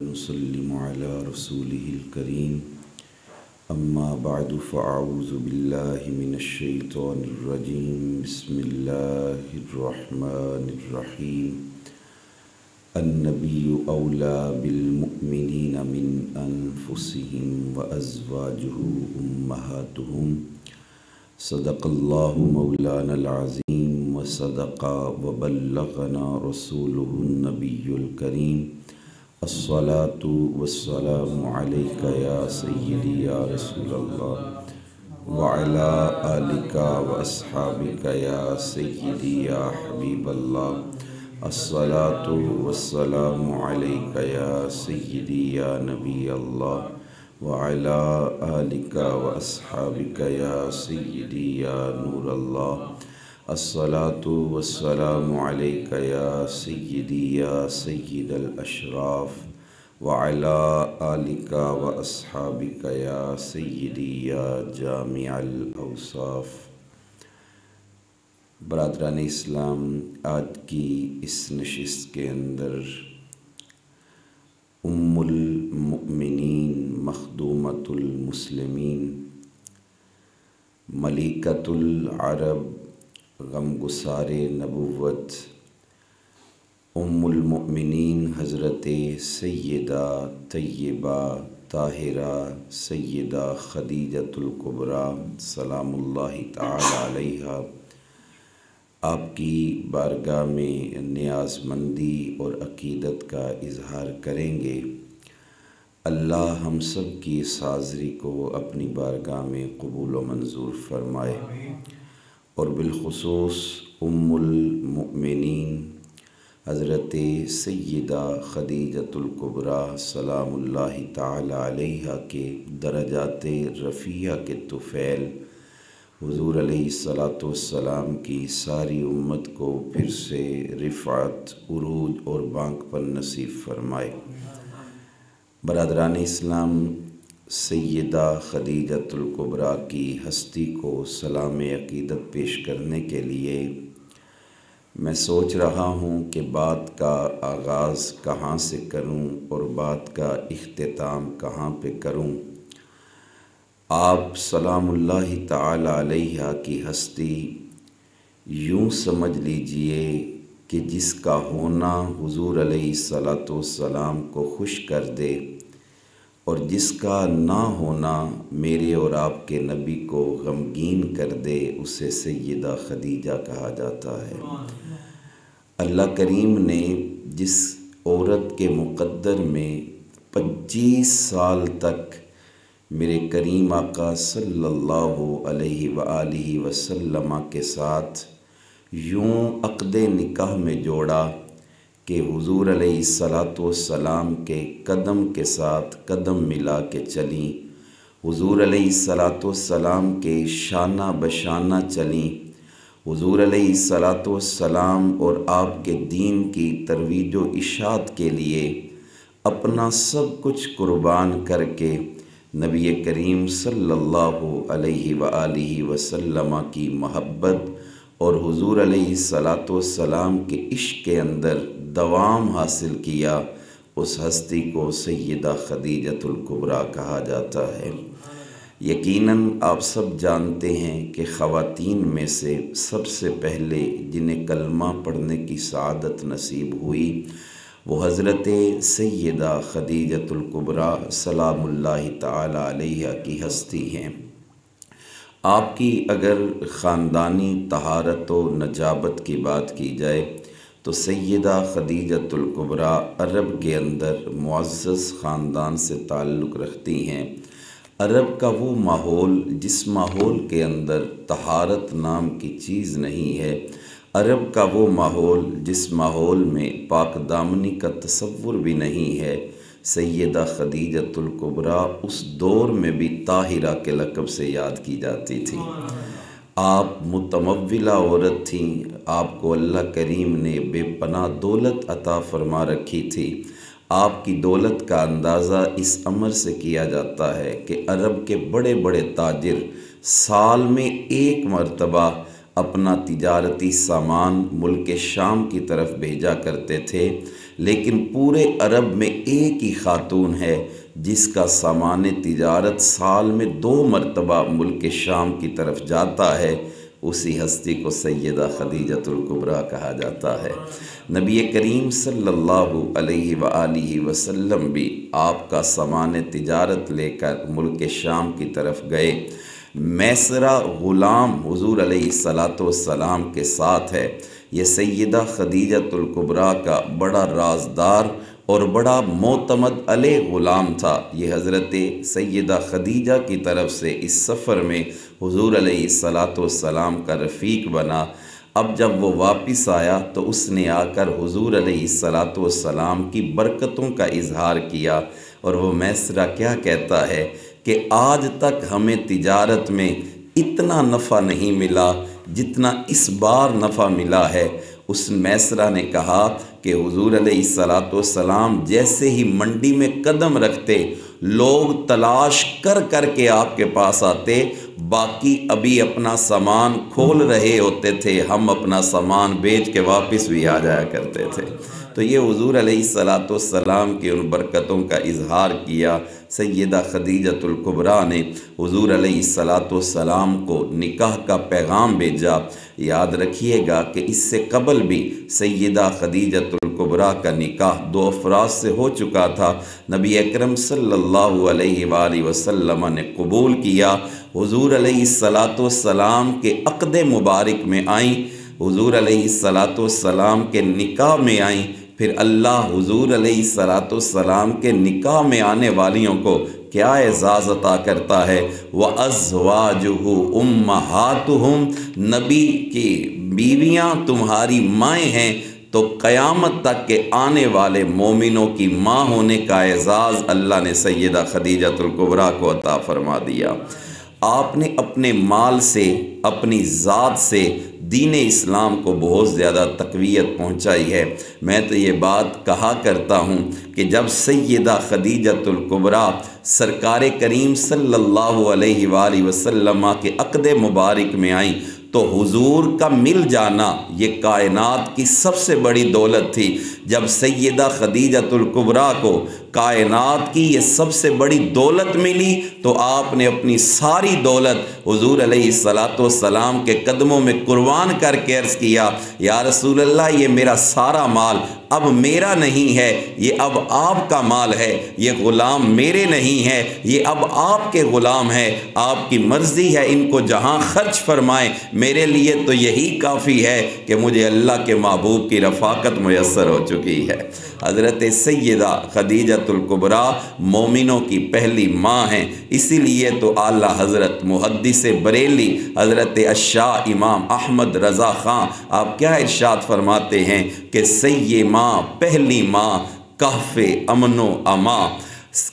نسلم على رسوله الكريم أما بعد فأعوذ بالله من الشيطان الرجيم بسم الله الرحمن الرحيم النبي أولى بالمؤمنين من أنفسهم وأزواجه أمهاتهم صدق الله مولانا العظيم وصدق وبلغنا رسوله النبي الكريم الصلاة والسلام عليك يا سيدي يا رسول الله وعلى آلك وأصحابك يا سيدي يا حبيب الله الصلاة والسلام عليك يا سيدي يا نبي الله وعلى آلك وأصحابك يا سيدي يا نور الله الصلاة والسلام عليك يا سيدي يا سيد الأشراف وعلى آلك وأصحابك يا سيدي يا جامع الأوصاف۔ برادران اسلام، آج کی اس نشست کے اندر ام المؤمنین مخدومۃ المسلمین ملکۃ العرب غمگسار نبوت ام المؤمنین حضرت سیدہ طیبہ طاہرہ سیدہ خدیجۃ الکبریٰ سلام اللہ تعالی علیہا آپ کی بارگاہ میں نیاز مندی اور عقیدت کا اظہار کریں گے۔ اللہ ہم سب کی اس حاضری کو اپنی بارگاہ میں قبول و منظور فرمائے، اور بالخصوص ام المؤمنین حضرت سیدہ خدیجۃ الکبریٰ سلام اللہ تعالی علیہا کے درجات رفیعہ کے طفیل حضور علیہ الصلاۃ والسلام کی ساری امت کو پھر سے رفعت، عروج اور بانک پر نصیب فرمائے۔ برادران اسلام، سیدہ خدیجۃ الکبریٰ کی ہستی کو سلام عقیدت پیش کرنے کے لیے میں سوچ رہا ہوں کہ بات کا آغاز کہاں سے کروں اور بات کا اختتام کہاں پہ کروں۔ آپ سلام اللہ تعالی علیہ کی ہستی یوں سمجھ لیجئے کہ جس کا ہونا حضور علیہ الصلاۃ والسلام کو خوش کر دے، اور جس کا نہ ہونا میرے اور آپ کے نبی کو غمگین کر دے، اسے سیدہ خدیجہ کہا جاتا ہے۔ اللہ کریم نے جس عورت کے مقدر میں 25 سال تک میرے کریم آقا صلی اللہ علیہ وآلہ وسلم کے ساتھ یوں عقد نکاح میں جوڑا کہ حضور علیہ الصلاۃ والسلام کے قدم کے ساتھ قدم ملا کے چلیں، حضور علیہ الصلاۃ والسلام کے شانہ بشانہ چلیں، حضور علیہ الصلاۃ والسلام اور آپ کے دین کی ترویج و اشاعت کے لیے اپنا سب کچھ قربان کر کے نبی کریم صلی اللہ علیہ وآلہ وسلم کی محبت اور حضور علیہ الصلاۃ والسلام کے عشق کے اندر دوام حاصل کیا، اس ہستی کو سیدہ خدیجۃ الکبریٰ کہا جاتا ہے۔ یقیناً آپ سب جانتے ہیں کہ خواتین میں سے سب سے پہلے جنہیں کلمہ پڑھنے کی سعادت نصیب ہوئی وہ حضرت سیدہ خدیجۃ الکبریٰ سلام اللہ تعالی علیہ کی ہستی ہیں۔ آپ کی اگر خاندانی طہارت و نجابت کی بات کی جائے تو سیدہ خدیجۃ الکبریٰ عرب کے اندر معزز خاندان سے تعلق رکھتی ہیں۔ عرب کا وہ ماحول جس ماحول کے اندر طہارت نام کی چیز نہیں ہے، عرب کا وہ ماحول جس ماحول میں پاک دامنی کا تصور بھی نہیں ہے، سیدہ خدیجۃ الکبریٰ اس دور میں بھی طاہرہ کے لقب سے یاد کی جاتی تھی۔ آپ متمولہ عورت تھیں، آپ کو اللہ کریم نے بے پناہ دولت عطا فرما رکھی تھی۔ آپ کی دولت کا اندازہ اس امر سے کیا جاتا ہے کہ عرب کے بڑے بڑے تاجر سال میں ایک مرتبہ اپنا تجارتی سامان ملک شام کی طرف بھیجا کرتے تھے، لیکن پورے عرب میں ایک ہی خاتون ہے جس کا سامان تجارت سال میں 2 مرتبہ ملک شام کی طرف جاتا ہے، اسی ہستی کو سیدہ خدیجۃ الکبریٰ کہا جاتا ہے۔ نبی کریم صلی اللہ علیہ وآلہ وسلم بھی آپ کا سامان تجارت لے کر ملک شام کی طرف گئے۔ میسرہ غلام حضور علیہ السلام کے ساتھ ہے۔ یہ سیدہ خدیجۃ الکبریٰ کا بڑا رازدار اور بڑا معتمد علیہ غلام تھا۔ یہ حضرت سیدہ خدیجہ کی طرف سے اس سفر میں حضور علیہ السلام کا رفیق بنا۔ اب جب وہ واپس آیا تو اس نے آ کر حضور علیہ السلام کی برکتوں کا اظہار کیا، اور وہ میسرہ کیا کہتا ہے کہ آج تک ہمیں تجارت میں اتنا نفع نہیں ملا جتنا اس بار نفع ملا ہے۔ اس میسرہ نے کہا کہ حضور علیہ السلام جیسے ہی منڈی میں قدم رکھتے، لوگ تلاش کر کر کے آپ کے پاس آتے، باقی ابھی اپنا سامان کھول رہے ہوتے تھے، ہم اپنا سامان بیچ کے واپس بھی آ جایا کرتے تھے۔ تو یہ حضور علیہ السلام کی ان برکتوں کا اظہار کیا۔ سیدہ خدیجۃ الکبریٰ نے حضور علیہ السلام کو نکاح کا پیغام بھیجا۔ یاد رکھیے گا کہ اس سے قبل بھی سیدہ خدیجۃ الکبریٰ کا نکاح 2 افراد سے ہو چکا تھا۔ نبی اکرم صلی اللہ علیہ وآلہ وسلم نے قبول کیا، حضور علیہ السلام کے عقد مبارک میں آئیں، حضور علیہ السلام کے نکاح میں آئیں، پھر اللہ حضور علیہ السلام کے نکاح میں آنے والیوں کو کیا اعزاز عطا کرتا ہے، وَأَزْوَاجُهُ أُمَّهَاتُهُمْ، نبی کی بیویاں تمہاری مائیں ہیں، تو قیامت تک کے آنے والے مومنوں کی ماں ہونے کا اعزاز اللہ نے سیدہ خدیجۃ الکبریٰ کو عطا فرما دیا۔ آپ نے اپنے مال سے، اپنی ذات سے دین اسلام کو بہت زیادہ تقویت پہنچائی ہے۔ میں تو یہ بات کہا کرتا ہوں کہ جب سیدہ خدیجۃ الکبریٰ سرکار کریم صلی اللہ علیہ وآلہ وسلم کے عقد مبارک میں آئیں تو حضور کا مل جانا یہ کائنات کی سب سے بڑی دولت تھی۔ جب سیدہ خدیجۃ الکبریٰ کو کائنات کی یہ سب سے بڑی دولت ملی تو آپ نے اپنی ساری دولت حضور علیہ السلام کے قدموں میں قربان کر کے عرض کیا، یا رسول اللہ یہ میرا سارا مال اب میرا نہیں ہے، یہ اب آپ کا مال ہے، یہ غلام میرے نہیں ہے، یہ اب آپ کے غلام ہے، آپ کی مرضی ہے ان کو جہاں خرچ فرمائیں، میرے لیے تو یہی کافی ہے کہ مجھے اللہ کے محبوب کی رفاقت میسر ہو چکی ہے۔ حضرت سیدہ خدیجۃ الکبریٰ مومنوں کی پہلی ماں ہیں، اسی لیے تو اعلیٰ حضرت محدث بریلی حضرت الشاہ امام احمد رضا خان آپ کیا ارشاد فرماتے ہیں کہ سید ماں، پہلی ماں، کہف امن و امان۔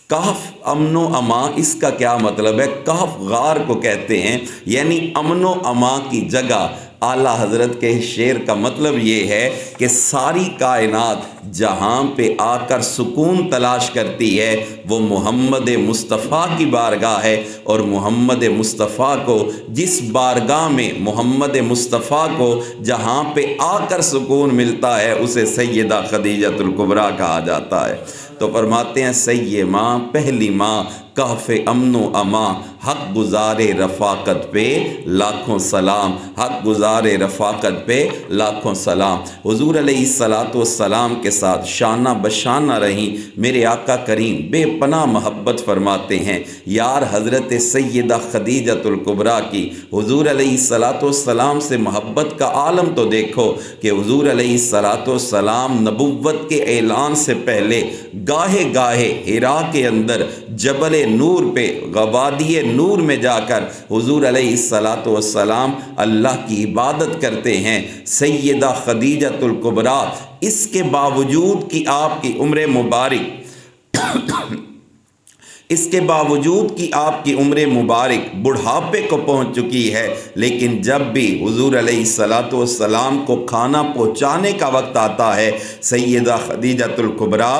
کہف امن و امان اس کا کیا مطلب ہے؟ کہف غار کو کہتے ہیں، یعنی امن و امان کی جگہ۔ اعلیٰ حضرت کے شعر کا مطلب یہ ہے کہ ساری کائنات جہاں پہ آ کر سکون تلاش کرتی ہے وہ محمد مصطفیٰ کی بارگاہ ہے، اور محمد مصطفیٰ کو جس بارگاہ میں محمد مصطفیٰ کو جہاں پہ آ کر سکون ملتا ہے اسے سیدہ خدیجۃ الکبریٰ کہا جاتا ہے۔ تو فرماتے ہیں سید ماں، پہلی ماں، کہف امن و امان، حق گزار رفاقت پہ لاکھوں سلام، حق گزار رفاقت پہ لاکھوں سلام۔ حضور علیہ السلام کے ساتھ شانہ بشانہ رہیں میرے آقا کریم بے پناہ محبت فرماتے ہیں۔ یار حضرت سیدہ خدیجۃ الکبریٰ کی حضور علیہ السلام سے محبت کا عالم تو دیکھو کہ حضور علیہ السلام نبوت کے اعلان سے پہلے گاہے گاہے حرا کے اندر جبل نور پہ وادی نور میں جا کر حضور علیہ السلام اللہ کی عبادت کرتے ہیں۔ سیدہ خدیجۃ الکبریٰ اس کے باوجود کہ آپ کی عمر مبارک اس کے باوجود کہ آپ کی عمر مبارک بڑھاپے کو پہنچ چکی ہے، لیکن جب بھی حضور علیہ السلام کو کھانا پہنچانے کا وقت آتا ہے سیدہ خدیجۃ الکبریٰ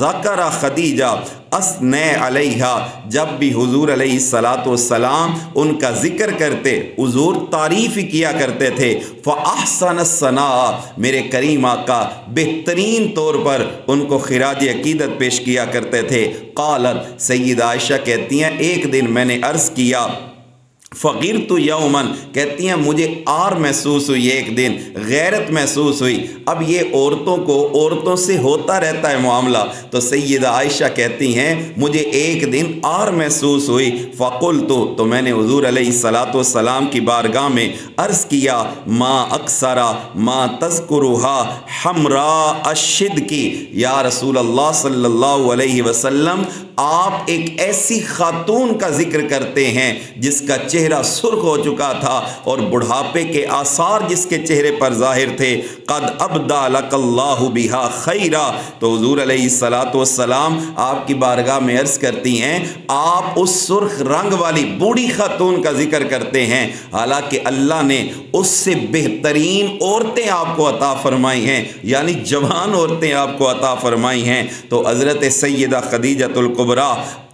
ذکر خدیجہ اسنے علیہا، جب بھی حضور علیہ الصلاۃ والسلام ان کا ذکر کرتے، حضور تعریف کیا کرتے تھے، فاحسن الثناء، میرے کریم آقا بہترین طور پر ان کو خراج عقیدت پیش کیا کرتے تھے۔ قالت، سیدہ عائشہ کہتی ہیں ایک دن میں نے عرض کیا، فغرت یومن، کہتی ہیں مجھے آر محسوس ہوئی، ایک دن غیرت محسوس ہوئی۔ اب یہ عورتوں سے ہوتا رہتا ہے معاملہ، تو سیدہ عائشہ کہتی ہیں مجھے ایک دن آر محسوس ہوئی، فقلت، تو میں نے حضور علیہ الصلاۃ والسلام کی بارگاہ میں عرض کیا، ما اکثرا ما تذکرها حمراء الشدقی، یا رسول اللہ صلی اللہ علیہ وسلم آپ ایک ایسی خاتون کا ذکر کرتے ہیں جس کا چہرہ سرخ ہو چکا تھا اور بڑھاپے کے آثار جس کے چہرے پر ظاہر تھے، قد ابدا لک اللہ بہا خیرا، تو حضور علیہ الصلاۃ والسلام آپ کی بارگاہ میں عرض کرتی ہیں آپ اس سرخ رنگ والی بوڑھی خاتون کا ذکر کرتے ہیں، حالانکہ اللہ نے اس سے بہترین عورتیں آپ کو عطا فرمائی ہیں، یعنی جوان عورتیں آپ کو عطا فرمائی ہیں۔ تو حضرت سیدہ خدیجۃ الکبریٰ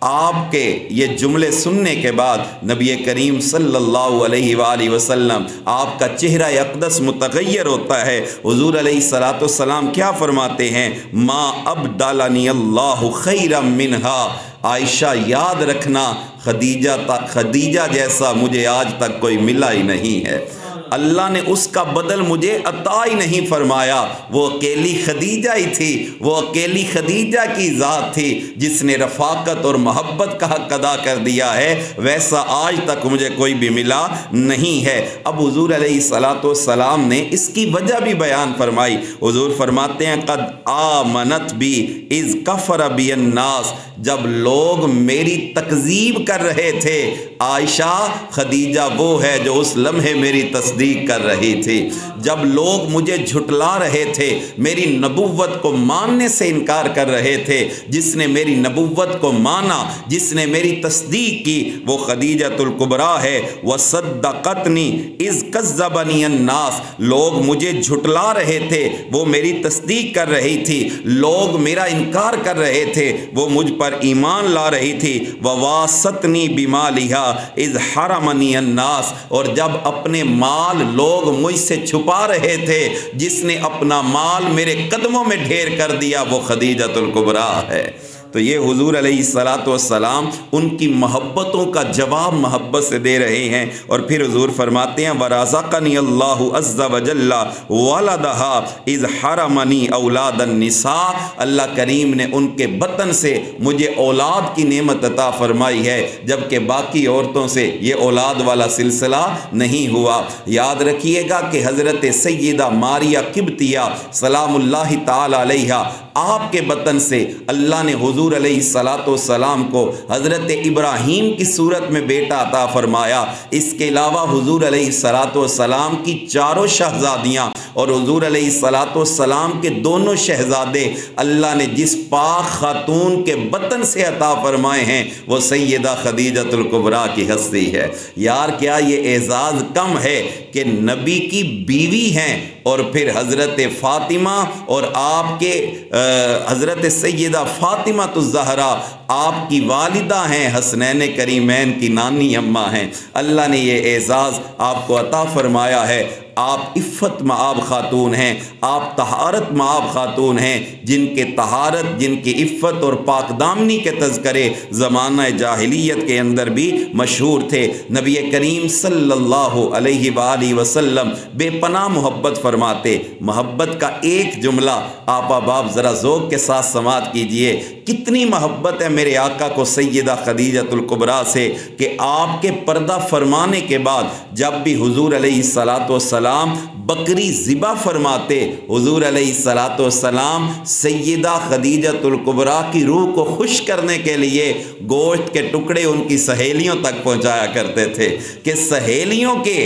آپ کے یہ جملے سننے کے بعد نبی کریم صلی اللہ علیہ وآلہ وسلم آپ کا چہرہ اقدس متغیر ہوتا ہے۔ حضور علیہ الصلاۃ والسلام کیا فرماتے ہیں، ما ابدلنی اللہ خیرا منہا، عائشہ یاد رکھنا خدیجہ جیسا مجھے آج تک کوئی ملا ہی نہیں ہے، اللہ نے اس کا بدل مجھے عطا ہی نہیں فرمایا۔ وہ اکیلی خدیجہ ہی تھی، وہ اکیلی خدیجہ کی ذات تھی جس نے رفاقت اور محبت کا حق ادا کر دیا ہے، ویسا آج تک مجھے کوئی بھی ملا نہیں ہے۔ اب حضور علیہ الصلاۃ والسلام نے اس کی وجہ بھی بیان فرمائی۔ حضور فرماتے ہیں قد آمنت بی اذ کفر بی الناس، جب لوگ میری تکذیب کر رہے تھے، عائشہ خدیجہ وہ ہے جو اس لمحے میری تصدیق کر رہی تھی۔ جب لوگ مجھے جھٹلا رہے تھے، میری نبوت کو ماننے سے انکار کر رہے تھے، جس نے میری نبوت کو مانا، جس نے میری تصدیق کی، وہ خدیجۃ الکبریٰ ہے۔ وصدقتنی اذ کذبنی الناس، لوگ مجھے جھٹلا رہے تھے، وہ میری تصدیق کر رہی تھی، لوگ میرا انکار کر رہے تھے، وہ مجھ پر ایمان لا رہی تھی۔ وواستنی بمالہا اذ حرمنی الناس، اور جب اپنے مال لوگ مجھ سے چھپا رہے تھے، جس نے اپنا مال میرے قدموں میں ڈھیر کر دیا، وہ خدیجۃ الکبریٰ ہے۔ تو یہ حضور علیہ الصلاۃ والسلام ان کی محبتوں کا جواب محبت سے دے رہے ہیں۔ اور پھر حضور فرماتے ہیں وَرَزَقَنِيَ اللَّهُ عَزَّ وَجَلَّ وَلَدَهَا اِذْ حَرَمَنِي أَوْلَادَ النِّسَاء، اللہ کریم نے ان کے بطن سے مجھے اولاد کی نعمت عطا فرمائی ہے، جبکہ باقی عورتوں سے یہ اولاد والا سلسلہ نہیں ہوا۔ یاد رکھیے گا کہ حضرت سیدہ ماریہ قبطیہ سلام اللہ تعالی علیہا، آپ کے بطن سے اللہ نے حضور علیہ الصلاۃ والسلام کو حضرت ابراہیم کی صورت میں بیٹا عطا فرمایا۔ اس کے علاوہ حضور علیہ الصلاۃ والسلام کی چاروں شہزادیاں اور حضور علیہ الصلاۃ والسلام کے دونوں شہزادے اللہ نے جس پاک خاتون کے بطن سے عطا فرمائے ہیں، وہ سیدہ خدیجۃ الکبریٰ کی ہستی ہے۔ یار کیا یہ اعزاز کم ہے کہ نبی کی بیوی ہیں اور پھر حضرت فاطمہ اور آپ کے حضرت سیدہ فاطمہ الزہرا آپ کی والدہ ہیں، حسنین کریمین کی نانی اماں ہیں۔ اللہ نے یہ اعزاز آپ کو عطا فرمایا ہے۔ آپ عفت مآب خاتون ہیں، آپ طہارت مآب خاتون ہیں، جن کے طہارت، جن کی عفت اور پاک دامنی کے تذکرے زمانہ جاہلیت کے اندر بھی مشہور تھے۔ نبی کریم صلی اللہ علیہ وآلہ وسلم بے پناہ محبت فرماتے۔ محبت کا ایک جملہ آپ احباب ذرا ذوق کے ساتھ سماعت کیجئے، کتنی محبت ہے میرے آقا کو سیدہ خدیجۃ الکبریٰ سے کہ آپ کے پردہ فرمانے کے بعد جب بھی حضور علیہ الصلاۃ والسلام بکری ذبح فرماتے، حضور علیہ الصلاۃ والسلام سیدہ خدیجۃ الکبریٰ کی روح کو خوش کرنے کے لیے گوشت کے ٹکڑے ان کی سہیلیوں تک پہنچایا کرتے تھے کہ سہیلیوں کے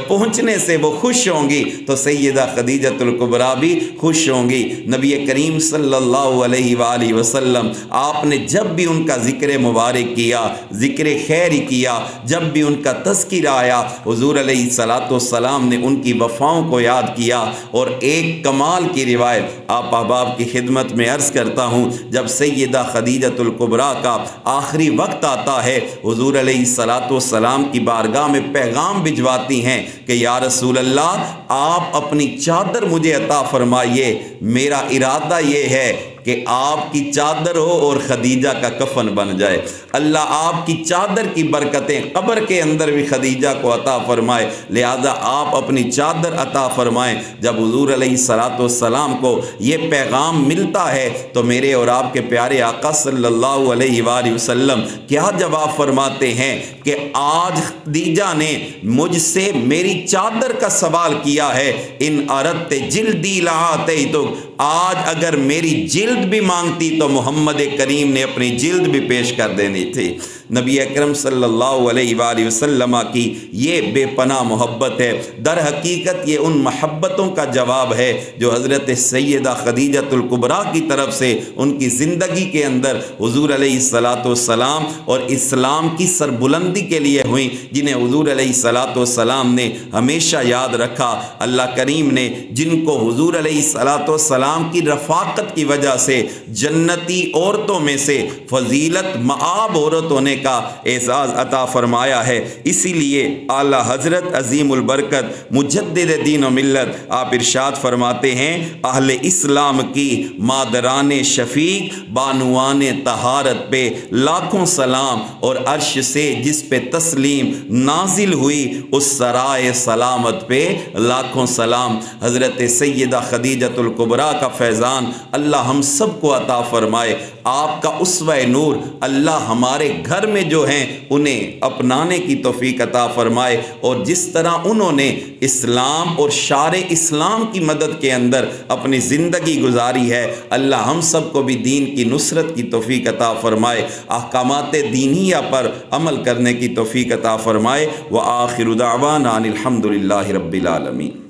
پہنچنے سے وہ خوش ہوں گی تو سیدہ خدیجۃ الکبریٰ بھی خوش ہوں گی۔ نبی کریم صلی اللہ علیہ وآلہ وسلم آپ نے جب بھی ان کا ذکر مبارک کیا، ذکر خیر کیا، جب بھی ان کا تذکرہ آیا، حضور علیہ الصلاۃ والسلام نے ان کی وفاؤں صحاباؤں کو یاد کیا، اور ایک کمال کی روایت آپ احباب کی خدمت میں عرض کرتا ہوں، جب سیدہ خدیجۃ الکبریٰ کا آخری وقت آتا ہے، حضور علیہ السلام کی بارگاہ میں پیغام بھجواتی ہیں کہ یا رسول اللہ، آپ اپنی چادر مجھے عطا فرمائیے، میرا ارادہ یہ ہے کہ آپ کی چادر ہو اور خدیجہ کا کفن بن جائے، اللہ آپ کی چادر کی برکتیں قبر کے اندر بھی خدیجہ کو عطا فرمائے، لہذا آپ اپنی چادر عطا فرمائیں۔ جب حضور علیہ السلام کو یہ پیغام ملتا ہے تو میرے اور آپ کے پیارے آقا صلی اللہ علیہ وآلہ وسلم کیا جواب فرماتے ہیں کہ آج خدیجہ نے مجھ سے میری چادر کا سوال کیا ہے، ان اردت جلدی لآتیتک، آج اگر میری جلد بھی مانگتی تو محمد کریم نے اپنی جلد بھی پیش کر دینی تھی۔ نبی اکرم صلی اللہ علیہ وآلہ وسلم کی یہ بے پناہ محبت ہے، در حقیقت یہ ان محبتوں کا جواب ہے جو حضرت سیدہ خدیجۃ الکبریٰ کی طرف سے ان کی زندگی کے اندر حضور علیہ السلام اور اسلام کی سربلندی کے لیے ہوئیں، جنہیں حضور علیہ السلام نے ہمیشہ یاد رکھا۔ اللہ کریم نے جن کو حضور علیہ السلام کی رفاقت کی وجہ سے جنتی عورتوں میں سے فضیلت مآب عورت ہونے کا اعزاز عطا فرمایا ہے، اسی لیے اعلیٰ حضرت عظیم البرکت مجدد دین و ملت آپ ارشاد فرماتے ہیں، اہل اسلام کی مادران شفیق بانوان طہارت پہ لاکھوں سلام، اور عرش سے جس پہ تسلیم نازل ہوئی اس سرائے سلامت پہ لاکھوں سلام۔ حضرت سیدہ خدیجۃ الکبریٰ کا فیضان اللہ ہم سب کو عطا فرمائے، آپ کا اسوہ نور اللہ ہمارے گھر میں جو ہیں انہیں اپنانے کی توفیق عطا فرمائے، اور جس طرح انہوں نے اسلام اور شار اسلام کی مدد کے اندر اپنی زندگی گزاری ہے، اللہ ہم سب کو بھی دین کی نصرت کی توفیق عطا فرمائے، احکامات دینیہ پر عمل کرنے کی توفیق عطا فرمائے۔ وآخر دعوانا ان الحمد للہ رب العالمین۔